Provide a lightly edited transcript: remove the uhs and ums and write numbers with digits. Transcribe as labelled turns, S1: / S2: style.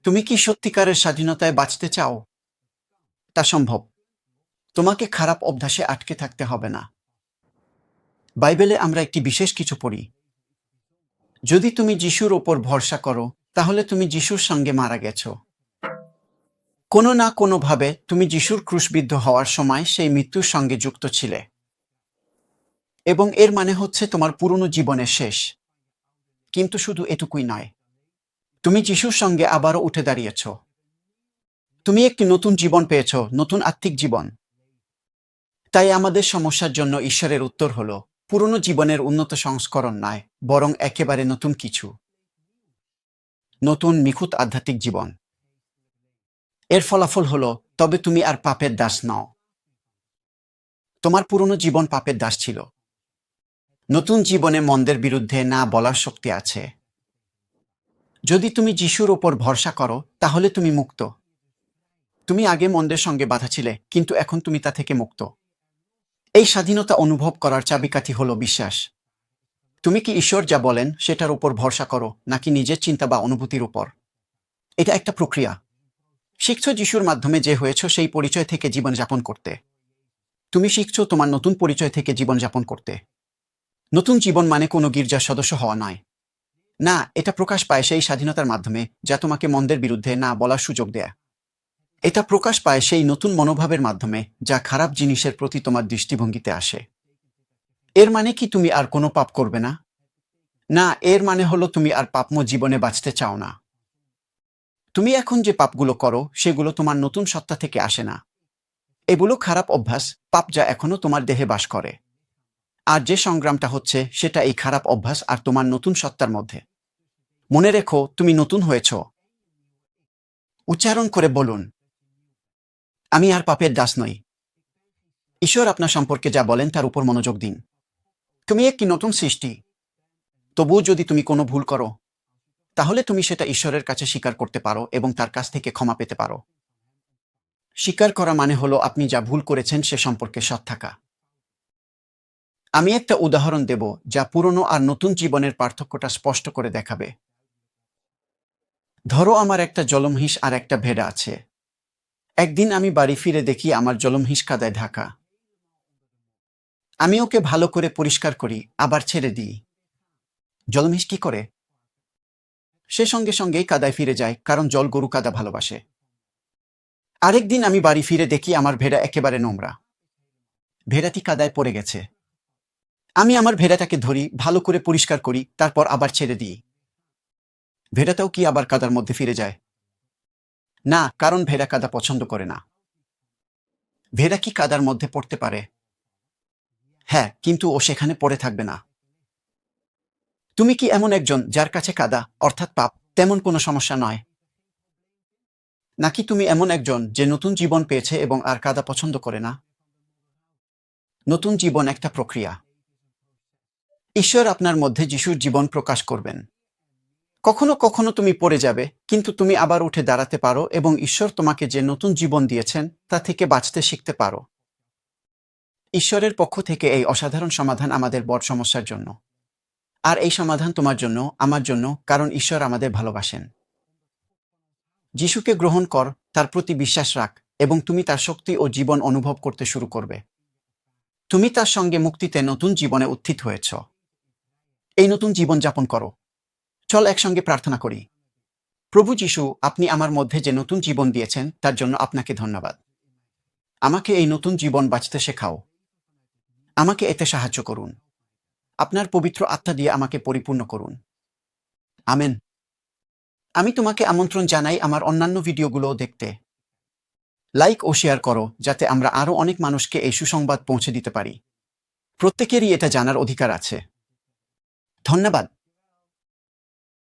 S1: তুমি কি সত্যিকারের স্বাধীনতায় বাঁচতে চাও? তা সম্ভব। তোমাকে খারাপ অভ্যাসে আটকে থাকতে হবে না। বাইবেলে আমরা একটি বিশেষ কিছু পড়ি। যদি তুমি যিশুর ওপর ভরসা করো, তাহলে তুমি যিশুর সঙ্গে মারা গেছো। কোনো না কোনোভাবে তুমি যিশুর ক্রুশবিদ্ধ হওয়ার সময় সেই মৃত্যুর সঙ্গে যুক্ত ছিলে। এবং এর মানে হচ্ছে তোমার পুরনো জীবনের শেষ। কিন্তু শুধু এটুকুই নয়, তুমি যিশুর সঙ্গে আবারও উঠে দাঁড়িয়েছ। তুমি একটি নতুন জীবন পেয়েছ, নতুন আত্মিক জীবন। তাই আমাদের সমস্যার জন্য ঈশ্বরের উত্তর হলো পুরনো জীবনের উন্নত সংস্করণ নয়, বরং একেবারে নতুন কিছু। নতুন নিখুঁত আধ্যাত্মিক জীবন। এর ফলাফল হলো তবে তুমি আর পাপের দাস নও। তোমার পুরনো জীবন পাপের দাস ছিল। নতুন জীবনে মন্দের বিরুদ্ধে না বলার শক্তি আছে। যদি তুমি যিশুর ওপর ভরসা করো, তাহলে তুমি মুক্ত। তুমি আগে মন্দের সঙ্গে বাঁধা ছিলে, কিন্তু এখন তুমি তা থেকে মুক্ত। এই স্বাধীনতা অনুভব করার চাবিকাঠি হলো বিশ্বাস। তুমি কি ঈশ্বর যা বলেন সেটার উপর ভরসা করো, নাকি নিজের চিন্তা বা অনুভূতির উপর? এটা একটা প্রক্রিয়া। শিখছ যিশুর মাধ্যমে যে হয়েছ সেই পরিচয় থেকে জীবনযাপন করতে। তুমি শিখছ তোমার নতুন পরিচয় থেকে জীবনযাপন করতে। নতুন জীবন মানে কোনো গির্জার সদস্য হওয়া নয়। না, এটা প্রকাশ পায় সেই স্বাধীনতার মাধ্যমে যা তোমাকে মন্দের বিরুদ্ধে না বলার সুযোগ দেয়। এটা প্রকাশ পায় সেই নতুন মনোভাবের মাধ্যমে যা খারাপ জিনিসের প্রতি তোমার দৃষ্টিভঙ্গিতে আসে। এর মানে কি তুমি আর কোনো পাপ করবে না? না, এর মানে হলো তুমি আর পাপময় জীবনে বাঁচতে চাও না। তুমি এখন যে পাপগুলো করো সেগুলো তোমার নতুন সত্তা থেকে আসে না। এগুলো খারাপ অভ্যাস, পাপ যা এখনো তোমার দেহে বাস করে। আর যে সংগ্রামটা হচ্ছে সেটা এই খারাপ অভ্যাস আর তোমার নতুন সত্তার মধ্যে। মনে রেখো, তুমি নতুন হয়েছ। উচ্চারণ করে বলুন, আমি আর পাপের দাস নই। ঈশ্বর আপনার সম্পর্কে যা বলেন তার উপর মনোযোগ দিন। তুমি একটি নতুন সৃষ্টি। তবুও যদি তুমি কোনো ভুল করো, তাহলে তুমি সেটা ঈশ্বরের কাছে স্বীকার করতে পারো এবং তার কাছ থেকে ক্ষমা পেতে পারো। স্বীকার করা মানে হলো আপনি যা ভুল করেছেন সে সম্পর্কে সৎ থাকা। আমি একটা উদাহরণ দেব যা পুরনো আর নতুন জীবনের পার্থক্যটা স্পষ্ট করে দেখাবে। ধরো আমার একটা জলমহিষ আর একটা ভেড়া আছে। একদিন আমি বাড়ি ফিরে দেখি আমার জলমহিষ কাদায় ঢাকা। আমি ওকে ভালো করে পরিষ্কার করি, আবার ছেড়ে দিই। জলমহিষ কি করে? সে সঙ্গে সঙ্গেই কাদায় ফিরে যায়, কারণ জল গরু কাদা ভালোবাসে। আরেকদিন আমি বাড়ি ফিরে দেখি আমার ভেড়া একেবারে নোংরা। ভেড়াটি কাদায় পড়ে গেছে। আমি আমার ভেড়াটাকে ধরি, ভালো করে পরিষ্কার করি, তারপর আবার ছেড়ে দিই। ভেড়াটাও কি আবার কাদার মধ্যে ফিরে যায়? না, কারণ ভেড়া কাদা পছন্দ করে না। ভেড়া কি কাদার মধ্যে পড়তে পারে? হ্যাঁ, কিন্তু ও সেখানে পড়ে থাকবে না। তুমি কি এমন একজন যার কাছে কাদা, অর্থাৎ পাপ, তেমন কোনো সমস্যা নয়? নাকি তুমি এমন একজন যে নতুন জীবন পেয়েছে এবং আর কাদা পছন্দ করে না? নতুন জীবন একটা প্রক্রিয়া। ঈশ্বর আপনার মধ্যে যিশুর জীবন প্রকাশ করবেন। কখনো কখনো তুমি পড়ে যাবে, কিন্তু তুমি আবার উঠে দাঁড়াতে পারো এবং ঈশ্বর তোমাকে যে নতুন জীবন দিয়েছেন তা থেকে বাঁচতে শিখতে পারো। ঈশ্বরের পক্ষ থেকে এই অসাধারণ সমাধান আমাদের বড় সমস্যার জন্য। আর এই সমাধান তোমার জন্য, আমার জন্য, কারণ ঈশ্বর আমাদের ভালোবাসেন। যিশুকে গ্রহণ কর, তার প্রতি বিশ্বাস রাখ, এবং তুমি তার শক্তি ও জীবন অনুভব করতে শুরু করবে। তুমি তার সঙ্গে মুক্তিতে নতুন জীবনে উত্থিত হয়েছ। এই নতুন জীবন যাপন করো। চল একসঙ্গে প্রার্থনা করি। প্রভু যিশু, আপনি আমার মধ্যে যে নতুন জীবন দিয়েছেন তার জন্য আপনাকে ধন্যবাদ। আমাকে এই নতুন জীবন বাঁচতে শেখাও। আমাকে এতে সাহায্য করুন। আপনার পবিত্র আত্মা দিয়ে আমাকে পরিপূর্ণ করুন। আমেন। আমি তোমাকে আমন্ত্রণ জানাই আমার অন্যান্য ভিডিওগুলোও দেখতে। লাইক ও শেয়ার করো, যাতে আমরা আরও অনেক মানুষকে এই সুসংবাদ পৌঁছে দিতে পারি। প্রত্যেকেরই এটা জানার অধিকার আছে। ধন্যবাদ।